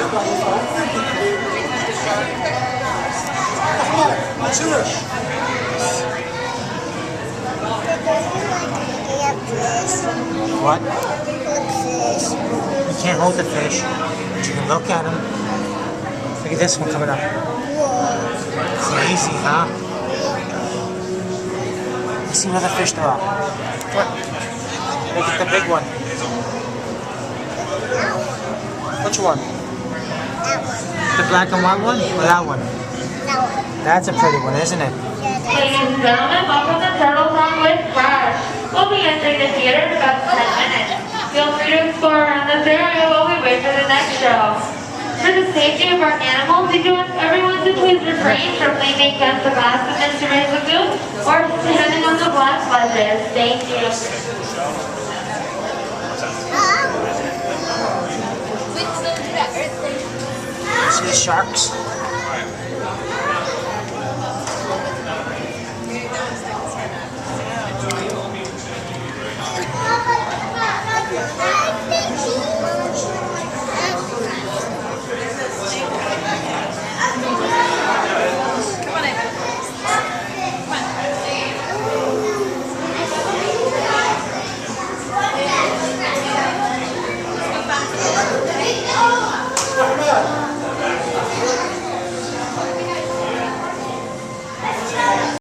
What? You can't hold the fish, but you can look at them. Look at this one coming up. Crazy, huh? Let's see another fish there. What? Look at the big one. Which one? The black and white one? Or that one? That's a pretty one, isn't it? Ladies and gentlemen, welcome to Turtle Talk with Crash. We'll be entering the theater in about 10 minutes. Feel free to explore around this area while we wait for the next show. For the safety of our animals, we do ask everyone to please refrain from leaving against the glass of Mr. Ray's Lagoon or standing on the glass ledges. Thank you. See the sharks?